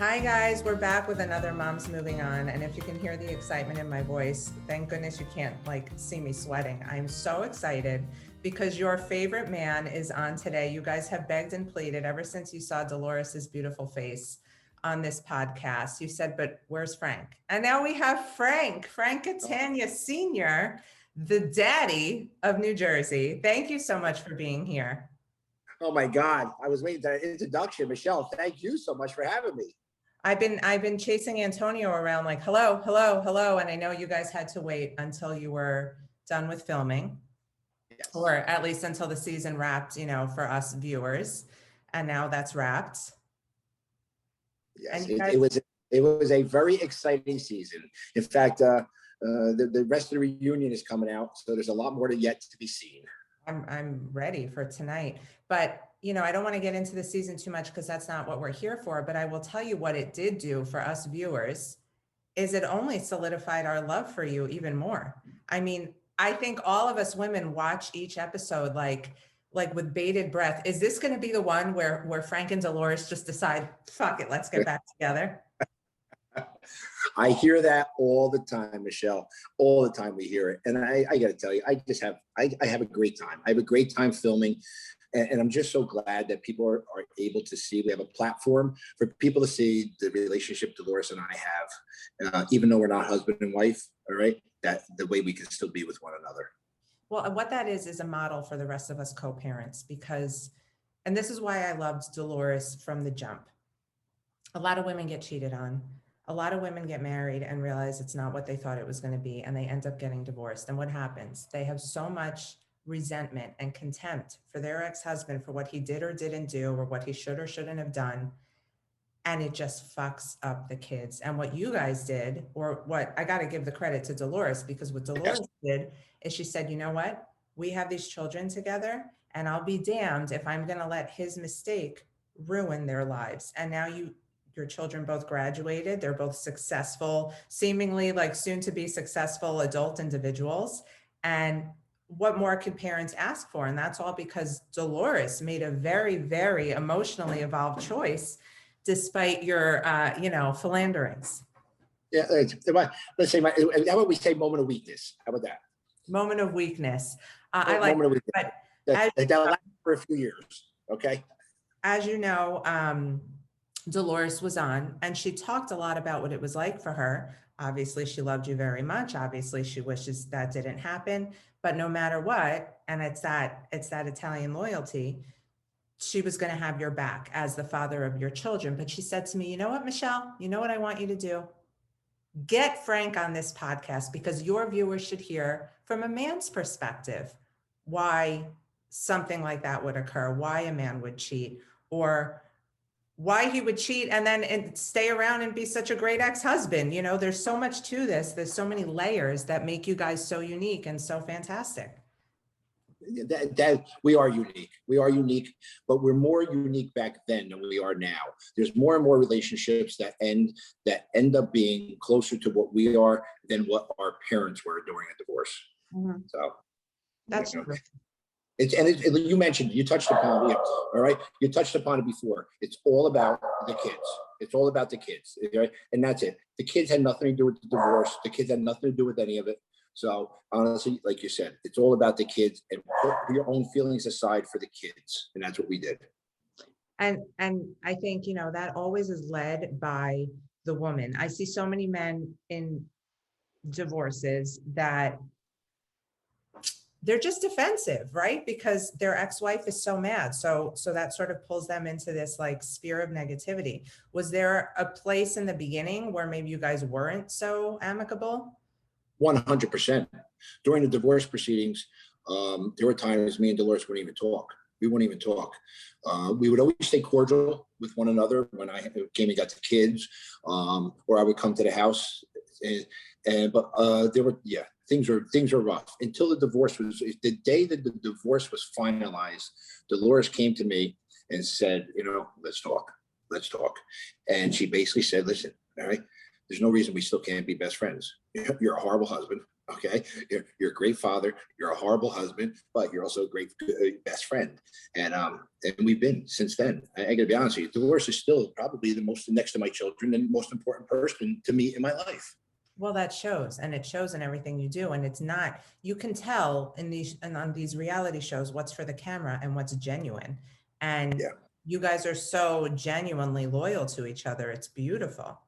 Hi guys, we're back with another Moms Moving On. And if you can hear the excitement in my voice, thank goodness you can't see me sweating. I'm so excited because your favorite man is on today. You guys have begged and pleaded ever since you saw Dolores's beautiful face on this podcast. You said, but where's Frank? And now we have Frank Catania Sr., the daddy of New Jersey. Thank you so much for being here. Oh my God, I was waiting for that introduction. Michelle, thank you so much for having me. I've been chasing Antonio around like, hello. And I know you guys had to wait until you were done with filming. Yes. Or at least until the season wrapped, for us viewers. And now that's wrapped. Yes, it was a very exciting season. In fact, the rest of the reunion is coming out, so there's a lot more yet to be seen. I'm ready for tonight, but I don't want to get into the season too much because that's not what we're here for, but I will tell you what it did do for us viewers is it only solidified our love for you even more. I mean, I think all of us women watch each episode like with bated breath. Is this going to be the one where Frank and Dolores just decide, fuck it, let's get back together? I hear that all the time, Michelle. All the time we hear it. And I got to tell you, I have a great time. I have a great time filming. And I'm just so glad that people are able to see. We have a platform for people to see the relationship Dolores and I have, even though we're not husband and wife, all right, that the way we can still be with one another. Well, what that is a model for the rest of us co-parents and this is why I loved Dolores from the jump. A lot of women get cheated on. A lot of women get married and realize it's not what they thought it was going to be, and they end up getting divorced. And what happens? They have so much resentment and contempt for their ex-husband for what he did or didn't do, or what he should or shouldn't have done. And it just fucks up the kids. And what you guys did, or what I got to give the credit to Dolores, because what Dolores did is she said, you know what? We have these children together, and I'll be damned if I'm going to let his mistake ruin their lives. And now your children both graduated. They're both successful, seemingly like soon to be successful adult individuals. And what more could parents ask for? And that's all because Dolores made a very, very emotionally evolved choice, despite your, philanderings. Yeah, let's say, how about we say moment of weakness? How about that? Moment of weakness. I like moment of weakness. That lasted for a few years, okay? As you know, Dolores was on, and she talked a lot about what it was like for her. Obviously, she loved you very much. Obviously, she wishes that didn't happen. But no matter what, and it's that Italian loyalty, she was going to have your back as the father of your children. But she said to me, you know what, Michelle, you know what I want you to do? Get Frank on this podcast, because your viewers should hear from a man's perspective why something like that would occur, why a man would cheat, or why he would cheat and then stay around and be such a great ex-husband. There's so much to this. There's so many layers that make you guys so unique and so fantastic. That we are unique. We are unique, but we're more unique back then than we are now. There's more and more relationships that end up being closer to what we are than what our parents were during a divorce. Mm-hmm. So that's true. You touched upon it, all right? You touched upon it before. It's all about the kids. It's all about the kids, right? And that's it. The kids had nothing to do with the divorce. The kids had nothing to do with any of it. So honestly, like you said, it's all about the kids, and put your own feelings aside for the kids. And that's what we did. And I think, that always is led by the woman. I see so many men in divorces that they're just defensive, right? Because their ex-wife is so mad. So that sort of pulls them into this like sphere of negativity. Was there a place in the beginning where maybe you guys weren't so amicable? 100%. During the divorce proceedings, there were times me and Dolores wouldn't even talk. We wouldn't even talk. We would always stay cordial with one another when I came and got the kids, or I would come to the house. But there were, things were rough until the divorce the day that the divorce was finalized. Dolores came to me and said, let's talk. And she basically said, listen, all right, there's no reason we still can't be best friends. You're a horrible husband. Okay, you're a great father. You're a horrible husband, but you're also a great best friend. And we've been since then. I got to be honest with you. Dolores is still probably the most next to my children and most important person to me in my life. Well, that shows, and it shows in everything you do. And it's not, you can tell in these and on these reality shows what's for the camera and what's genuine. And Yeah. you guys are so genuinely loyal to each other. It's beautiful.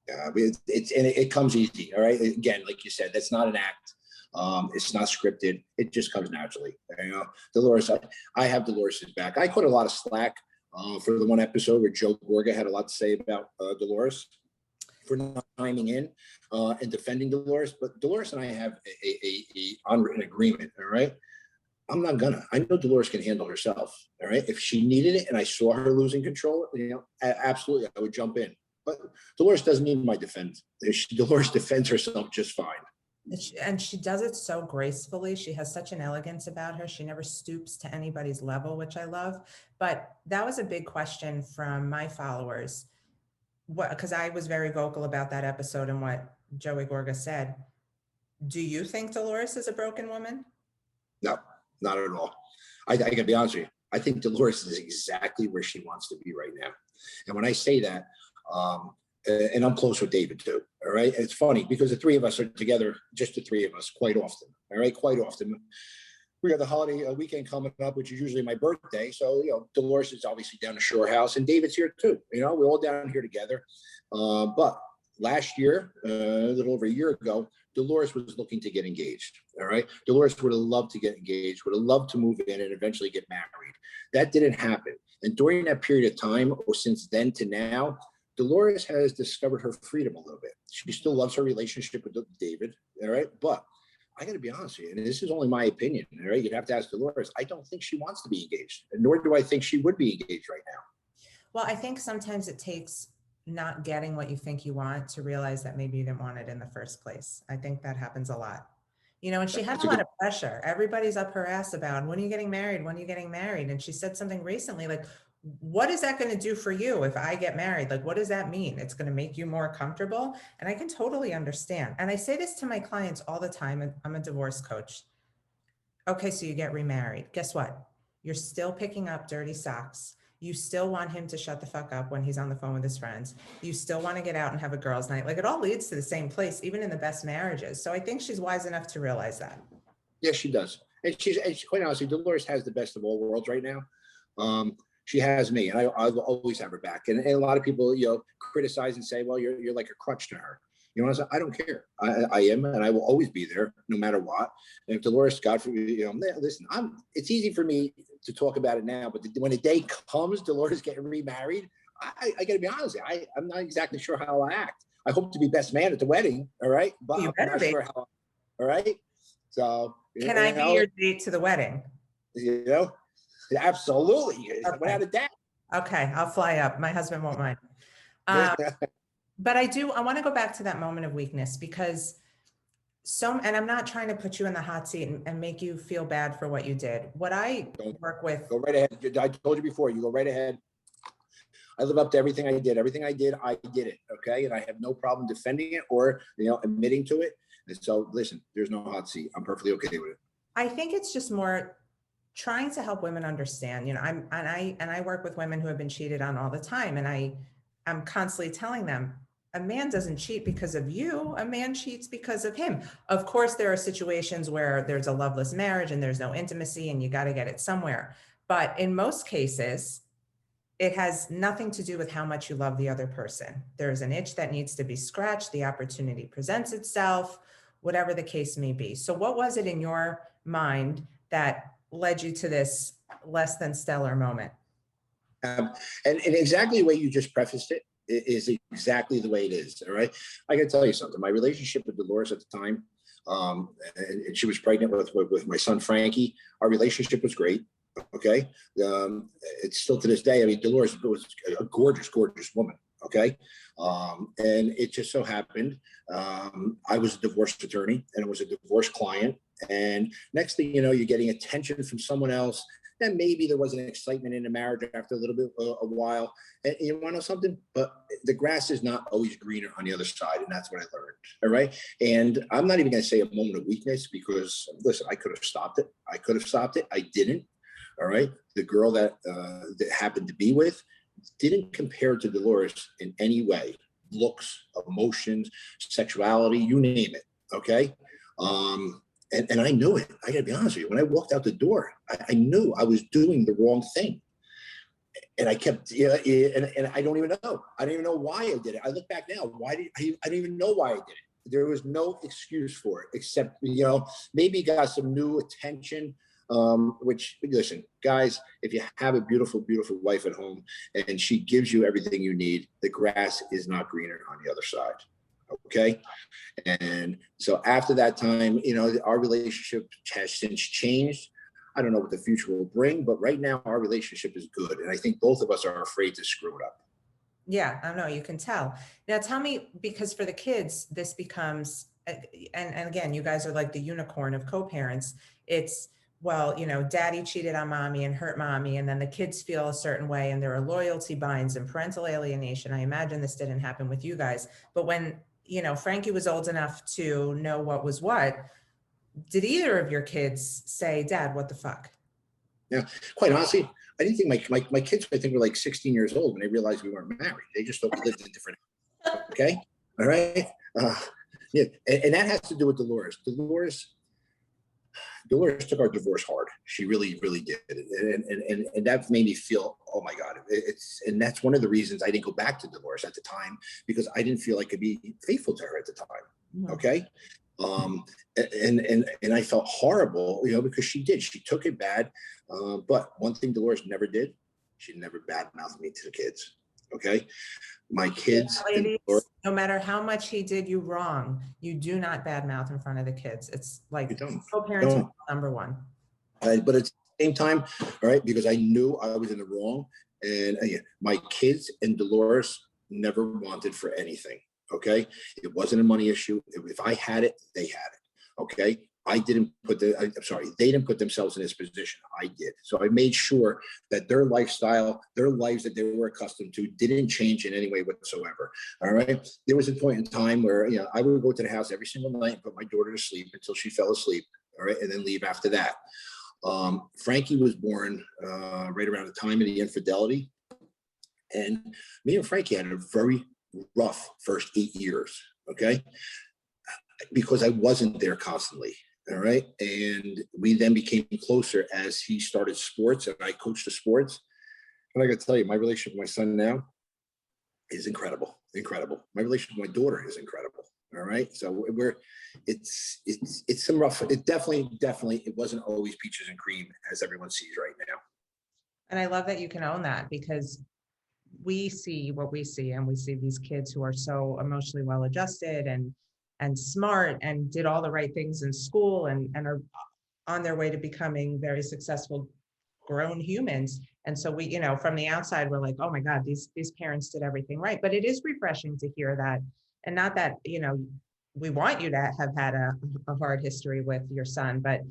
I mean, it comes easy. All right. Again, like you said, that's not an act. It's not scripted. It just comes naturally. You know, Dolores, I have Dolores's back. I caught a lot of slack for the one episode where Joe Gorga had a lot to say about Dolores for not chiming in and defending Dolores. But Dolores and I have a unwritten agreement. All right. I'm not gonna. I know Dolores can handle herself. All right. If she needed it and I saw her losing control, you know, absolutely, I would jump in. But Dolores doesn't need my defense. Dolores defends herself just fine. And she does it so gracefully. She has such an elegance about her. She never stoops to anybody's level, which I love. But that was a big question from my followers. What, because I was very vocal about that episode and what Joey Gorga said. Do you think Dolores is a broken woman? No, not at all. I gotta be honest with you. I think Dolores is exactly where she wants to be right now. And when I say that, and I'm close with David too. All right. And it's funny because the three of us are together, just the three of us, quite often. All right. Quite often. We got the holiday weekend coming up, which is usually my birthday. So, you know, Dolores is obviously down to Shore House and David's here too. You know, we're all down here together. But last year, a little over a year ago, Dolores was looking to get engaged. All right. Dolores would have loved to get engaged, would have loved to move in and eventually get married. That didn't happen. And during that period of time, or since then to now, Dolores has discovered her freedom a little bit. She still loves her relationship with David. All right. But I got to be honest with you, and this is only my opinion. All right. You'd have to ask Dolores. I don't think she wants to be engaged, and nor do I think she would be engaged right now. Well, I think sometimes it takes not getting what you think you want to realize that maybe you didn't want it in the first place. I think that happens a lot. You know, and she had That's a a lot good. of pressure. Everybody's up her ass about when are you getting married? When are you getting married? And she said something recently like, what is that going to do for you if I get married? Like, what does that mean? It's going to make you more comfortable. And I can totally understand. And I say this to my clients all the time. And I'm a divorce coach. Okay, so you get remarried. Guess what? You're still picking up dirty socks. You still want him to shut the fuck up when he's on the phone with his friends. You still want to get out and have a girls' night. Like it all leads to the same place, even in the best marriages. So I think she's wise enough to realize that. Yes, she does. And she's quite honestly, Dolores has the best of all worlds right now. She has me, and I will always have her back. And a lot of people, you know, criticize and say, well, you're like a crutch to her. You know, I don't care. I am, and I will always be there no matter what. And if Dolores, God forbid, you know, listen, it's easy for me to talk about it now, but when the day comes, Dolores getting remarried, I got to be honest, I'm not exactly sure how I act. I hope to be best man at the wedding, all right? But You I'm better not be. sure how, all right? So, Can I be your date to the wedding? You know, absolutely, Okay. without a doubt. Okay, I'll fly up. My husband won't mind. But I want to go back to that moment of weakness because and I'm not trying to put you in the hot seat and make you feel bad for what you did. What I work with. Go right ahead. I told you before, you go right ahead. I live up to everything I did. Everything I did it. Okay. And I have no problem defending it or, you know, admitting to it. And so listen, there's no hot seat. I'm perfectly okay with it. I think it's just more trying to help women understand, you know, I work with women who have been cheated on all the time. And I'm constantly telling them, a man doesn't cheat because of you. A man cheats because of him. Of course, there are situations where there's a loveless marriage and there's no intimacy and you got to get it somewhere. But in most cases, it has nothing to do with how much you love the other person. There's an itch that needs to be scratched. The opportunity presents itself, whatever the case may be. So what was it in your mind that led you to this less than stellar moment? And exactly the way you just prefaced it is exactly the way it is. All right. I can tell you something. My relationship with Dolores at the time, and she was pregnant with my son, Frankie. Our relationship was great. Okay. It's still to this day. I mean, Dolores was a gorgeous, gorgeous woman. Okay. And it just so happened, I was a divorce attorney and it was a divorce client. And next thing you know, you're getting attention from someone else then maybe there was an excitement in the marriage after a little bit, a while. And you want to know something? But the grass is not always greener on the other side. And that's what I learned. All right. And I'm not even going to say a moment of weakness because, listen, I could have stopped it. I could have stopped it. I didn't. All right. The girl that happened to be with didn't compare to Dolores in any way. Looks, emotions, sexuality, you name it. Okay. And I knew it. I got to be honest with you. When I walked out the door, I knew I was doing the wrong thing. And I kept, and I don't even know. I don't even know why I did it. I look back now. I don't even know why I did it. There was no excuse for it, except, maybe got some new attention. Which, listen, guys, if you have a beautiful, beautiful wife at home and she gives you everything you need, the grass is not greener on the other side. Okay. And so after that time, our relationship has since changed. I don't know what the future will bring, but right now our relationship is good. And I think both of us are afraid to screw it up. Yeah, I know, you can tell. Now tell me, because for the kids, this becomes, and again, you guys are like the unicorn of co-parents. It's, well, daddy cheated on mommy and hurt mommy, and then the kids feel a certain way, and there are loyalty binds and parental alienation. I imagine this didn't happen with you guys, but when, Frankie was old enough to know what was what, did either of your kids say, Dad, what the fuck? Yeah, quite honestly, I didn't think my kids, I think, were like 16 years old when they realized we weren't married. They just thought we lived in different. Okay. All right. Yeah. And that has to do with Dolores. Dolores took our divorce hard. She really, really did. And that made me feel, oh my God, and that's one of the reasons I didn't go back to Dolores at the time, because I didn't feel I could be faithful to her at the time. Mm-hmm. Okay. And I felt horrible, because she took it bad. But one thing Dolores never did, she never badmouthed me to the kids. Okay. My kids, yeah, ladies, no matter how much he did you wrong, you do not badmouth in front of the kids. It's like co-parenting number one. But at the same time, all right, because I knew I was in the wrong, and my kids and Dolores never wanted for anything. Okay, it wasn't a money issue. If I had it, they had it. Okay. They didn't put themselves in this position. I did. So I made sure that their lifestyle, their lives that they were accustomed to, didn't change in any way whatsoever. All right. There was a point in time where, I would go to the house every single night and put my daughter to sleep until she fell asleep. All right. And then leave after that. Frankie was born right around the time of the infidelity. And me and Frankie had a very rough first 8 years. Okay. Because I wasn't there constantly. All right. And we then became closer as he started sports and I coached the sports. And I got to tell you, my relationship with my son now is incredible. Incredible. My relationship with my daughter is incredible. All right. So it's some rough, it definitely, it wasn't always peaches and cream as everyone sees right now. And I love that you can own that, because we see what we see, and we see these kids who are so emotionally well adjusted and smart and did all the right things in school and are on their way to becoming very successful grown humans. And so we, from the outside, we're like, oh my God, these parents did everything right. But it is refreshing to hear that. And not that, we want you to have had a hard history with your son, but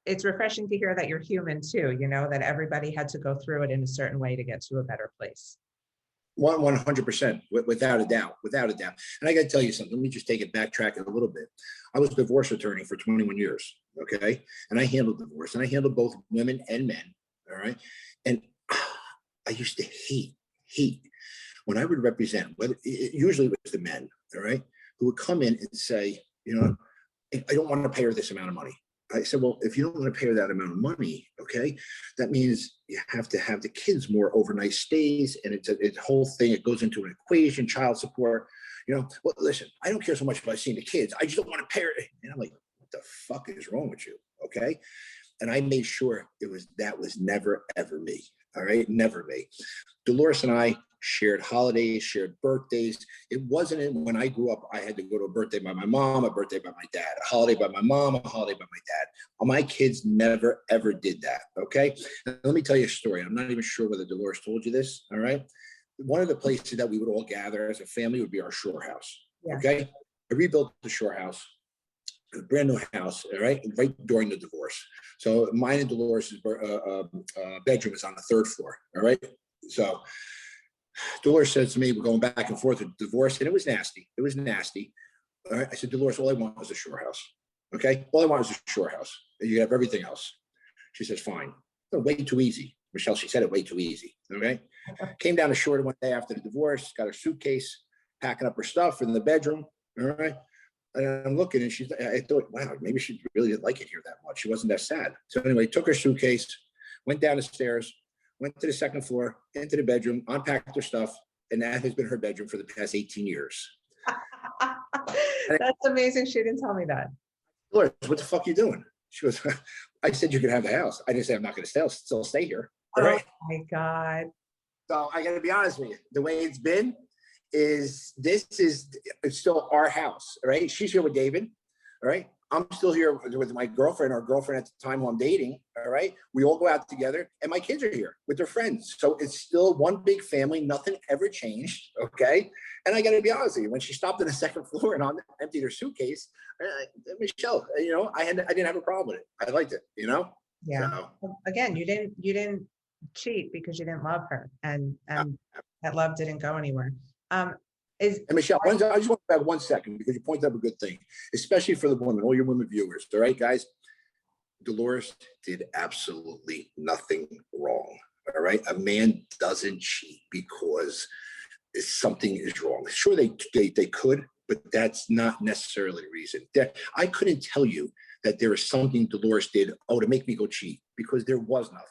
it's refreshing to hear that you're human too, that everybody had to go through it in a certain way to get to a better place. 100%, without a doubt. And I got to tell you something. Let me just backtrack it a little bit. I was a divorce attorney for 21 years. Okay. And I handled divorce, and I handled both women and men. All right. And I used to hate when I would represent, usually it was the men, all right, who would come in and say, I don't want to pay her this amount of money. I said, well, if you don't want to pay her that amount of money, okay, that means you have to have the kids more overnight stays. And it's a whole thing. It goes into an equation, child support, well, listen, I don't care so much about seeing the kids. I just don't want to pay her. And I'm like, what the fuck is wrong with you? Okay. And I made sure that was never, ever me. All right. Never me. Dolores and I shared holidays, shared birthdays. It wasn't when I grew up, I had to go to a birthday by my mom, a birthday by my dad, a holiday by my mom, a holiday by my dad. My kids never, ever did that. Okay. And let me tell you a story. I'm not even sure whether Dolores told you this. All right. One of the places that we would all gather as a family would be our shore house. Yeah. Okay. I rebuilt the shore house. brand new house, right during the divorce. So mine and Dolores' bedroom is on the third floor. All right. So Dolores says to me, we're going back and forth with divorce, and it was nasty. It was nasty. All right. I said, Dolores, all I want is a shore house. Okay. All I want is a shore house. You have everything else. She says, fine. Way too easy. Michelle, she said it way too easy. Okay. Came down to Shore one day after the divorce, got her suitcase, packing up her stuff in the bedroom. All right. And I'm looking, and I thought, wow, maybe she really didn't like it here that much. She wasn't that sad. So anyway, took her suitcase, went down the stairs, went to the second floor, into the bedroom, unpacked her stuff, and that has been her bedroom for the past 18 years. That's amazing. She didn't tell me that. Dolores, what the fuck are you doing? She goes, I said you could have the house. I didn't say I'm not going to still stay here. All right. Oh my God. So I got to be honest with you. The way it's been is it's still our house. All right. She's here with David. All right. I'm still here with my girlfriend, our girlfriend at the time who I'm dating. All right. We all go out together, and my kids are here with their friends. So it's still one big family. Nothing ever changed. Okay. And I got to be honest with you, when she stopped on the second floor and emptied her suitcase, Michelle, I didn't have a problem with it. I liked it, Yeah. So, Well, again, you didn't cheat because you didn't love her, and that love didn't go anywhere. And Michelle, I just want to back 1 second, because you pointed up a good thing, especially for the women, all your women viewers. All right, guys, Dolores did absolutely nothing wrong. All right, a man doesn't cheat because something is wrong. Sure, they could, but that's not necessarily the reason. I couldn't tell you that there is something Dolores did, to make me go cheat, because there was nothing.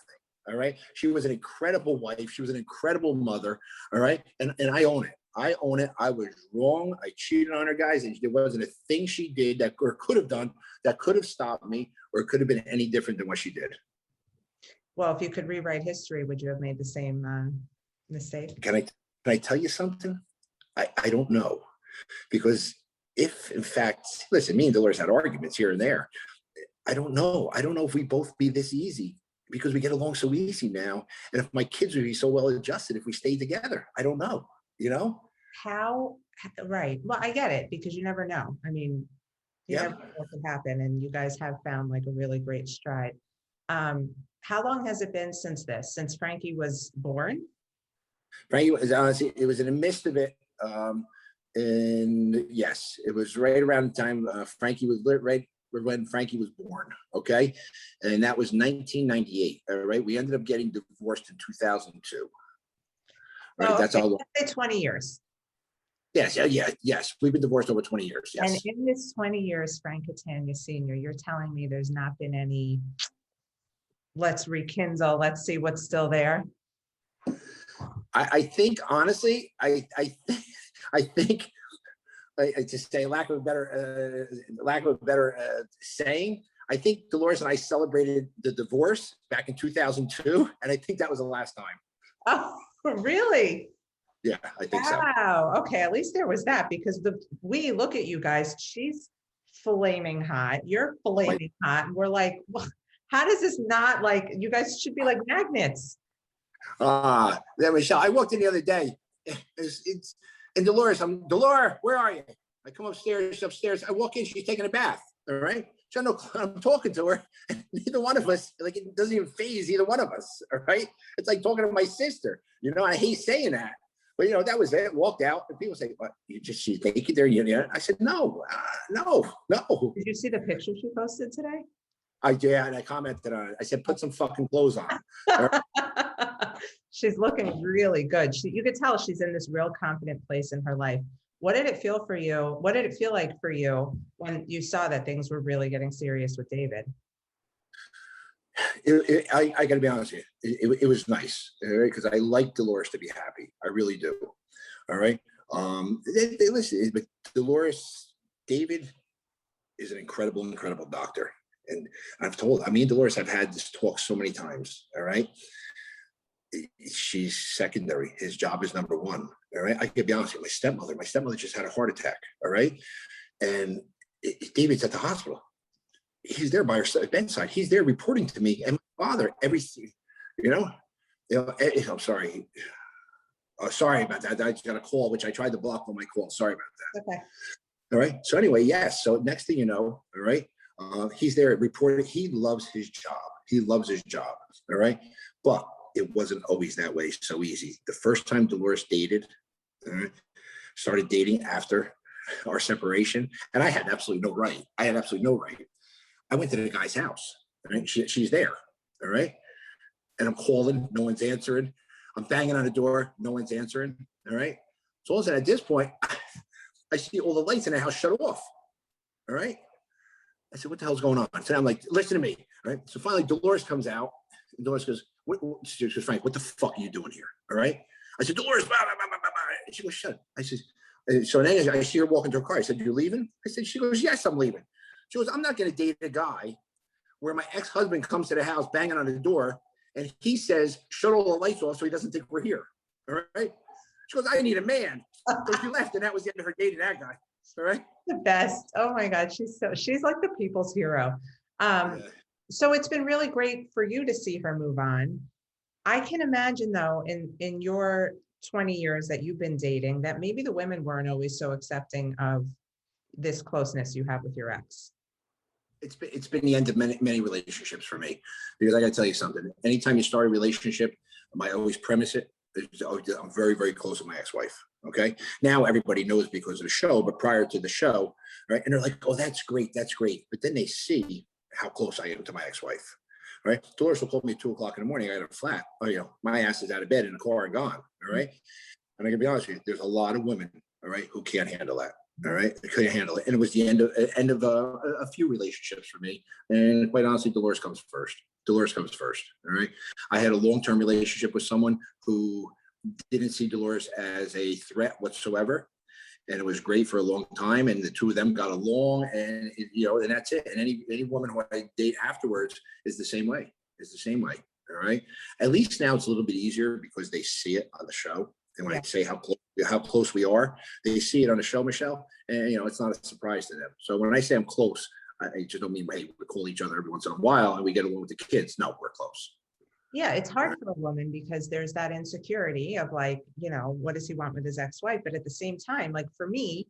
All right. She was an incredible wife. She was an incredible mother. All right. And I own it. I own it. I was wrong. I cheated on her, guys. And there wasn't a thing she did that, or could have done, that could have stopped me, or it could have been any different than what she did. Well, if you could rewrite history, would you have made the same mistake? Can I tell you something? I don't know. Because if, in fact, listen, me and Dolores had arguments here and there. I don't know. I don't know if we both be this easy, because we get along so easy now. And if my kids would be so well adjusted if we stayed together, I don't know, How, right. Well, I get it, because you never know. I mean, you never know what could happen, and you guys have found like a really great stride. How long has it been since Frankie was born? Frankie was, honestly, it was in the midst of it. And yes, it was right around the time Frankie was right when Frankie was born. Okay. And that was 1998. All right. We ended up getting divorced in 2002. Right. Oh, that's okay. all. Let's say 20 years. Yes. Yes. We've been divorced over 20 years. Yes. And in this 20 years, Frank Catania Sr., you're telling me there's not been any, let's rekindle, let's see what's still there. I think, honestly, I think, to say lack of a better saying, I think Dolores and I celebrated the divorce back in 2002, and I think that was the last time. Oh, really? Yeah, I think so. Wow. Okay, at least there was that, because we look at you guys. She's flaming hot. You're flaming hot. And we're like, well, how does this not, like, you guys should be like magnets. Then Michelle, I walked in the other day. And Dolores, Dolores, where are you? I come upstairs. I walk in, she's taking a bath. All right. So I'm talking to her, and neither one of us, like, it doesn't even phase either one of us. All right. It's like talking to my sister, I hate saying that, but that was it. Walked out, and people say, what, she's naked there? I said, no. Did you see the picture she posted today? And I commented on it. I said, put some fucking clothes on. Right? She's looking really good. You could tell she's in this real confident place in her life. What did it feel for you? What did it feel like for you when you saw that things were really getting serious with David? I got to be honest with you. It was nice, because I like Dolores to be happy. I really do. All right. Listen, but Dolores, David is an incredible doctor. And me and Dolores have had this talk so many times. All right. She's secondary. His job is number one. All right. I can be honest with you. My stepmother just had a heart attack. All right. And David's at the hospital. He's there by her bedside. He's there reporting to me and my father everything. I'm sorry. Sorry about that. I just got a call, which I tried to block on my call. Sorry about that. Okay. All right. So anyway, yes. So next thing you know, all right, he's there reporting. He loves his job. He loves his job. All right. But it wasn't always that way. So easy. The first time Dolores dated, all right, started dating after our separation, and I had absolutely no right. I had absolutely no right. I went to the guy's house. All right. She's there. All right. And I'm calling. No one's answering. I'm banging on the door. No one's answering. All right. So all of a sudden, at this point, I see all the lights in the house shut off. All right. I said, what the hell's going on? So I'm like, listen to me. All right. So finally, Dolores comes out. And Dolores goes, she goes, Frank, what the fuck are you doing here? All right. I said, Dolores, blah, blah, blah, blah, blah. And she goes, shut up. I said, so then I see her walk into her car. I said, you're leaving? I said, she goes, yes, I'm leaving. She goes, I'm not going to date a guy where my ex-husband comes to the house banging on the door and he says, shut all the lights off so he doesn't think we're here. All right. She goes, I need a man. So she left, and that was the end of her dating that guy. All right. The best. Oh my God. She's like the people's hero. So it's been really great for you to see her move on. I can imagine though, in your 20 years that you've been dating, that maybe the women weren't always so accepting of this closeness you have with your ex. It's been the end of many relationships for me, because I got to tell you something. Anytime you start a relationship, I always premise it. I'm very, very close with my ex-wife. Okay. Now everybody knows because of the show, but prior to the show, right? And they're like, oh, that's great. That's great. But then they see how close I am to my ex-wife. Right. Dolores will call me at 2:00 in the morning. I got a flat. Oh, my ass is out of bed in the car and gone. All right. And I can be honest with you, there's a lot of women, all right, who can't handle that. All right. They couldn't handle it. And it was the end of a few relationships for me. And quite honestly, Dolores comes first. Dolores comes first. All right. I had a long-term relationship with someone who didn't see Dolores as a threat whatsoever. And it was great for a long time. And the two of them got along, and and that's it. And any woman who I date afterwards is the same way. All right. At least now it's a little bit easier because they see it on the show. And when I say how close we are, they see it on the show, Michelle. And it's not a surprise to them. So when I say I'm close, I just don't mean, hey, we call each other every once in a while and we get along with the kids. No, we're close. Yeah, it's hard for a woman because there's that insecurity of like, what does he want with his ex-wife? But at the same time, like for me,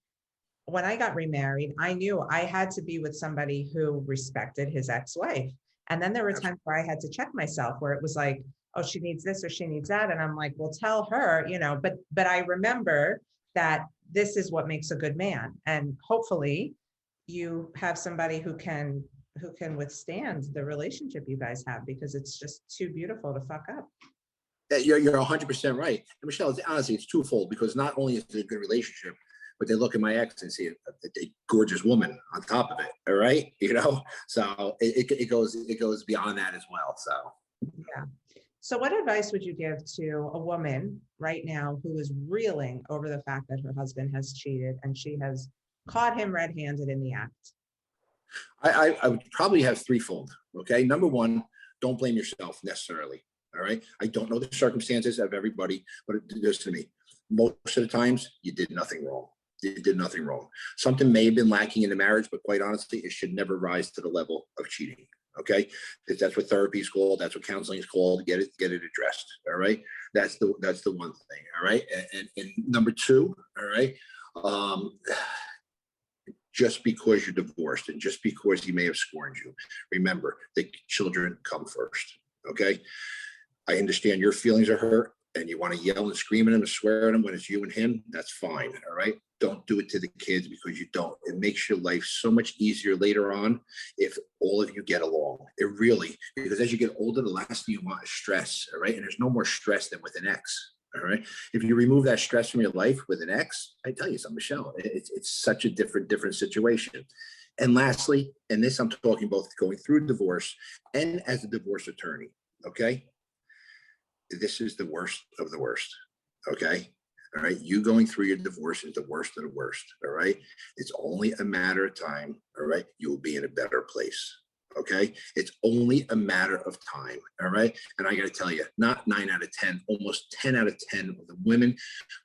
when I got remarried, I knew I had to be with somebody who respected his ex-wife. And then there were times where I had to check myself, where it was like, oh, she needs this or she needs that. And I'm like, well, tell her, but I remember that this is what makes a good man. And hopefully you have somebody who can withstand the relationship you guys have, because it's just too beautiful to fuck up. You're 100% right. And Michelle, honestly, it's twofold, because not only is it a good relationship, but they look at my ex and see a gorgeous woman on top of it. All right. So it goes beyond that as well. So. Yeah. So what advice would you give to a woman right now who is reeling over the fact that her husband has cheated and she has caught him red-handed in the act? I would probably have threefold. Okay. Number one, don't blame yourself necessarily. All right. I don't know the circumstances of everybody, but listen to me. Most of the times you did nothing wrong. You did nothing wrong. Something may have been lacking in the marriage, but quite honestly, it should never rise to the level of cheating. Okay. That's what therapy is called. That's what counseling is called. Get it addressed. All right. That's the one thing. All right. And number two, all right. Just because you're divorced and just because he may have scorned you, remember the children come first. Okay. I understand your feelings are hurt and you want to yell and scream at him and swear at him when it's you and him. That's fine. All right. Don't do it to the kids, because you don't. It makes your life so much easier later on if all of you get along. It really, because as you get older, the last thing you want is stress. All right. And there's no more stress than with an ex. All right. If you remove that stress from your life with an ex, I tell you something, Michelle, it's such a different situation. And lastly, and this I'm talking both going through divorce and as a divorce attorney. Okay. This is the worst of the worst. Okay. All right. You going through your divorce is the worst of the worst. All right. It's only a matter of time. All right. You will be in a better place. Okay. It's only a matter of time. All right. And I got to tell you, not 9 out of 10, almost 10 out of 10 of the women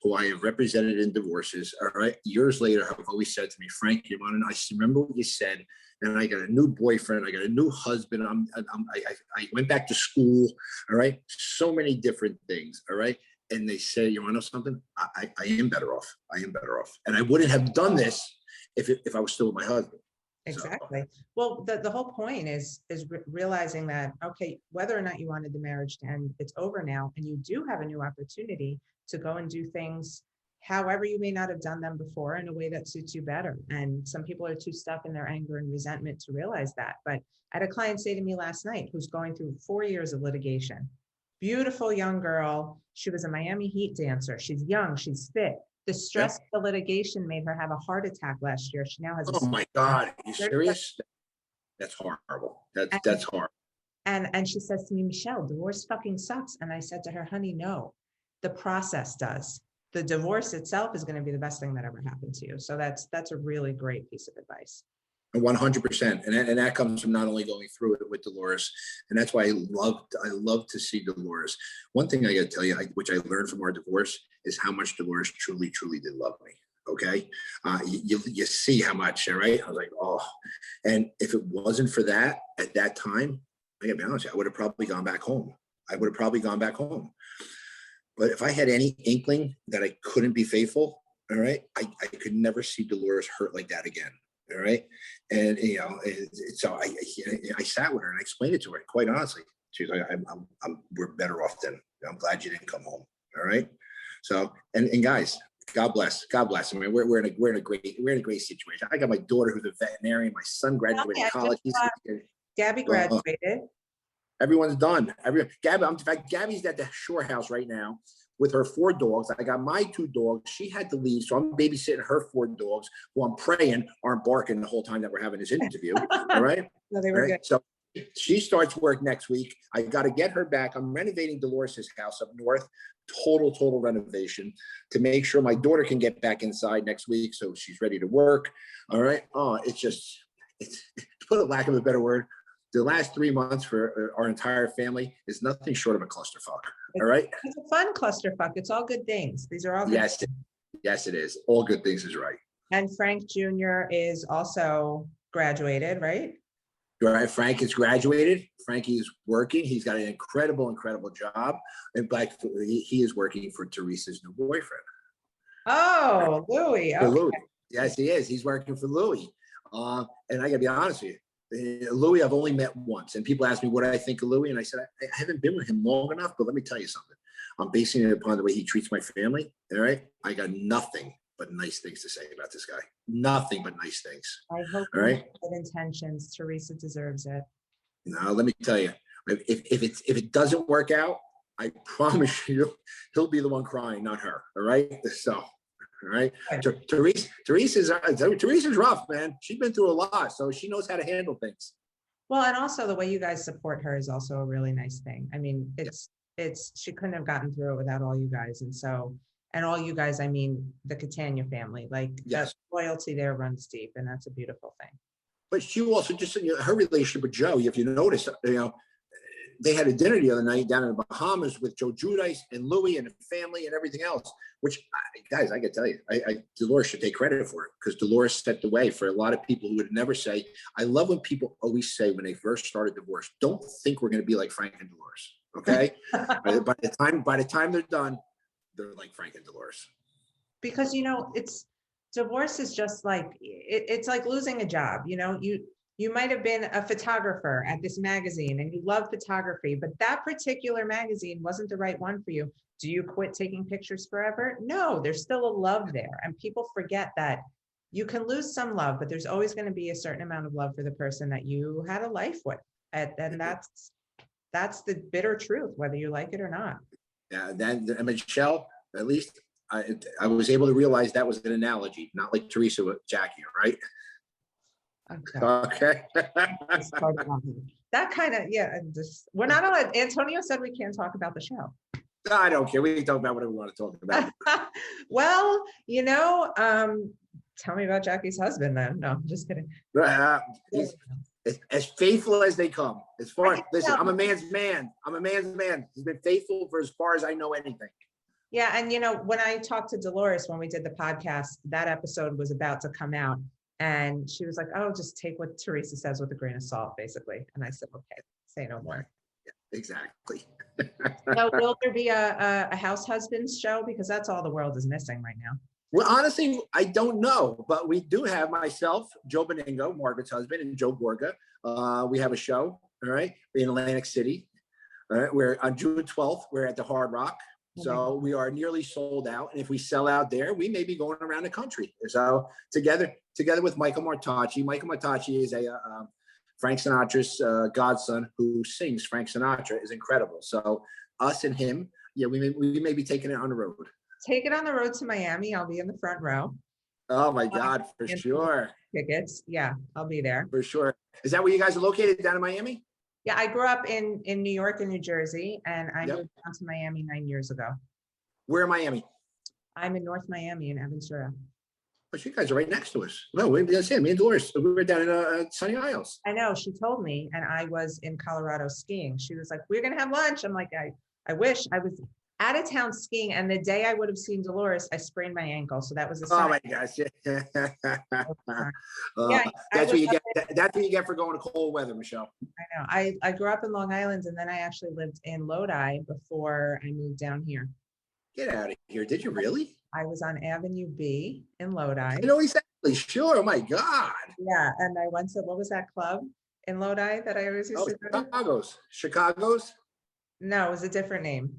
who I have represented in divorces, all right, years later have always said to me, Frank, I remember what you said. And I got a new boyfriend. I got a new husband. I went back to school. All right. So many different things. All right. And they say, you want to know something? I am better off. I am better off. And I wouldn't have done this if I was still with my husband. Exactly. Well, the whole point is realizing that, okay, whether or not you wanted the marriage to end, it's over now, and you do have a new opportunity to go and do things however you may not have done them before in a way that suits you better. And some people are too stuck in their anger and resentment to realize that. But I had a client say to me last night who's going through 4 years of litigation. Beautiful young girl. She was a Miami Heat dancer. She's young, she's fit. The stress of the litigation made her have a heart attack last year. She now has Oh my God, are you serious? That's horrible. That's horrible. And she says to me, Michelle, divorce fucking sucks. And I said to her, honey, no, the process does. The divorce itself is going to be the best thing that ever happened to you. So that's a really great piece of advice. 100%. And that comes from not only going through it with Dolores, and that's why I love to see Dolores. One thing I got to tell you, which I learned from our divorce, is how much Dolores truly, truly did love me. Okay. You see how much, right? I was like, oh, and if it wasn't for that at that time, I gotta be honest, I would have probably gone back home. But if I had any inkling that I couldn't be faithful, all right, I could never see Dolores hurt like that again. All right. And, so I sat with her and I explained it to her, quite honestly. She was like, we're better off then. I'm glad you didn't come home. All right. So, and guys, God bless. I mean, we're in a great situation. I got my daughter who's a veterinarian. My son graduated college. Gabby graduated. Everyone's done. Gabby, in fact, Gabby's at the shore house right now with her 4 dogs. I got my 2 dogs. She had to leave, so I'm babysitting her 4 dogs, who I'm praying aren't barking the whole time that we're having this interview. All right. No, they were good. So she starts work next week. I got to get her back. I'm renovating Dolores' house up north. Total renovation to make sure my daughter can get back inside next week, so she's ready to work. All right. Oh, it's to put a lack of a better word, the last 3 months for our entire family is nothing short of a clusterfuck. All right. It's a fun clusterfuck. It's all good things. These are all good things. Yes, it is. All good things is right. And Frank Jr. is also graduated, right? Right. Frank is graduated. Frankie is working. He's got an incredible job. In fact, he is working for Teresa's new boyfriend. Oh, Louis. Okay. Louis. Yes, he is. He's working for Louis. And I gotta be honest with you, Louis, I've only met once, and people ask me what I think of Louis, and I said, I haven't been with him long enough, but let me tell you something. I'm basing it upon the way he treats my family. All right. I got nothing but nice things to say about this guy. Nothing but nice things. I hope you have good intentions. Teresa deserves it. No, let me tell you, if it doesn't work out, I promise you, he'll be the one crying, not her. All right. So, all right. Teresa's rough, man. She's been through a lot, so she knows how to handle things. Well, and also the way you guys support her is also a really nice thing. I mean, she couldn't have gotten through it without all you guys. And so, and all you guys, I mean, the Catania family, like that loyalty there runs deep, and that's a beautiful thing. But she also just, her relationship with Joe, if you notice, they had a dinner the other night down in the Bahamas with Joe Giudice and Louis and the family and everything else, which, guys, I can tell you, Dolores should take credit for it, because Dolores set the way for a lot of people who would never say. I love when people always say when they first started divorce, don't think we're going to be like Frank and Dolores. Okay. by the time they're done, they're like Frank and Dolores. Because, divorce is just like, it's like losing a job. You might have been a photographer at this magazine and you love photography, but that particular magazine wasn't the right one for you. Do you quit taking pictures forever? No, there's still a love there. And people forget that you can lose some love, but there's always going to be a certain amount of love for the person that you had a life with. And that's the bitter truth, whether you like it or not. Yeah, and Michelle, at least I was able to realize that was an analogy, not like Teresa with Jackie, right? Okay. That kind of, we're not allowed. Antonio said we can't talk about the show. I don't care. We can talk about whatever we want to talk about. Well, tell me about Jackie's husband then. No, I'm just kidding. He's as faithful as they come. Listen, I'm a man's man. He's been faithful for as far as I know anything. Yeah. And, when I talked to Dolores, when we did the podcast, that episode was about to come out. And she was like, oh, just take what Teresa says with a grain of salt, basically. And I said, okay, say no more. Yeah, exactly. So will there be a house husbands show? Because that's all the world is missing right now. Well, honestly, I don't know, but we do have myself, Joe Beningo, Margaret's husband, and Joe Gorga. We have a show, all right, in Atlantic City. All right, we're on June 12th. We're at the Hard Rock. So we are nearly sold out. And if we sell out there, we may be going around the country. So together with Michael Martacci. Michael Martacci is a Frank Sinatra's godson who sings Frank Sinatra, is incredible. So us and him, yeah, we may be taking it on the road. Take it on the road to Miami. I'll be in the front row. Oh my God, for sure. Tickets. Yeah, I'll be there. For sure. Is that where you guys are located, down in Miami? Yeah, I grew up in New York and New Jersey, and I moved down to Miami 9 years ago. Where in Miami? I'm in North Miami in Aventura. But you guys are right next to us. No, that's it. Me and Dolores, we were down in Sunny Isles. I know, she told me, and I was in Colorado skiing. She was like, we're gonna have lunch. I'm like, I wish. I was out of town skiing, and the day I would have seen Dolores, I sprained my ankle. So that was a sign. Oh my gosh. Yeah, that's what you get. That's what you get for going to cold weather, Michelle. I know. I grew up in Long Island, and then I actually lived in Lodi before I moved down here. Get out of here. Did you really? I was on Avenue B in Lodi. I know exactly. Sure. Oh my God. Yeah. And I went to, what was that club in Lodi that I always used to go to? Chicago's? No, it was a different name.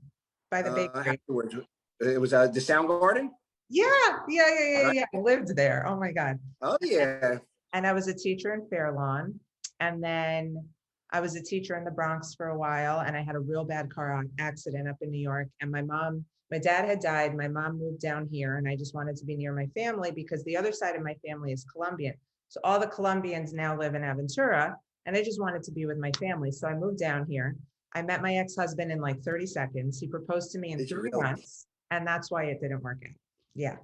By the bakery. Afterwards. It was the Sound Garden? Yeah. I lived there. Oh my God. Oh yeah. And I was a teacher in Fair Lawn. And then I was a teacher in the Bronx for a while. And I had a real bad car accident up in New York. And my dad had died. My mom moved down here, and I just wanted to be near my family because the other side of my family is Colombian. So all the Colombians now live in Aventura, and I just wanted to be with my family. So I moved down here. I met my ex-husband in like 30 seconds. He proposed to me in 3 months, and that's why it didn't work out. Yeah.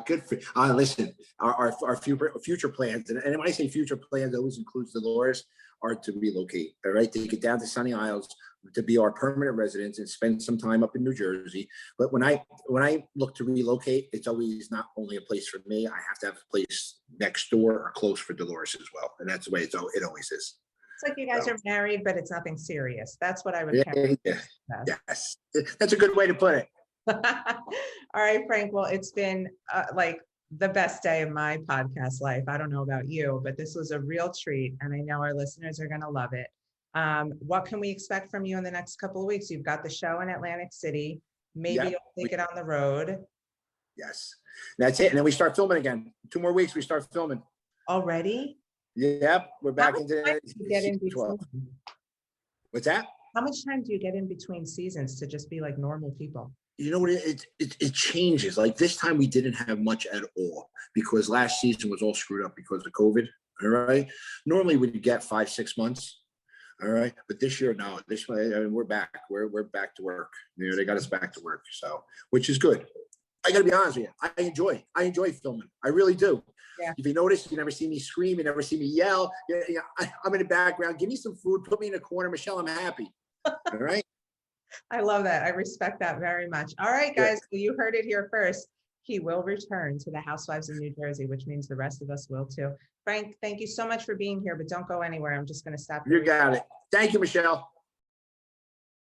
Good for listen, our future plans, and when I say future plans, it always includes Dolores, are to relocate, all right, to get down to Sunny Isles, to be our permanent residence and spend some time up in New Jersey. But when I look to relocate, it's always not only a place for me. I have to have a place next door or close for Dolores as well, and that's the way it always is. It's like you guys are married, but it's nothing serious. That's what I would. Yes, that's a good way to put it. All right, Frank. Well, it's been like the best day of my podcast life. I don't know about you, but this was a real treat, and I know our listeners are going to love it. What can we expect from you in the next couple of weeks? You've got the show in Atlantic City. Maybe you'll take it on the road. Yes, that's it. And then we start filming again. 2 more weeks, we start filming. Already? Yep, we're back into get in between? What's that? How much time do you get in between seasons to just be like normal people? You know what, it changes. Like this time we didn't have much at all because last season was all screwed up because of COVID. All right. Normally we'd get 5-6 months. All right. But this year, no, we're back. We're back to work. You know, they got us back to work. So, which is good. I gotta be honest with you. I enjoy filming. I really do. Yeah. If you notice, you never see me scream, you never see me yell. I'm in the background. Give me some food, put me in a corner, Michelle, I'm happy. All right. I love that. I respect that very much. All right, guys, so you heard it here first. He will return to the Housewives of New Jersey, which means the rest of us will too. Frank, thank you so much for being here, but don't go anywhere. I'm just going to stop. You got it. Thank you, Michelle.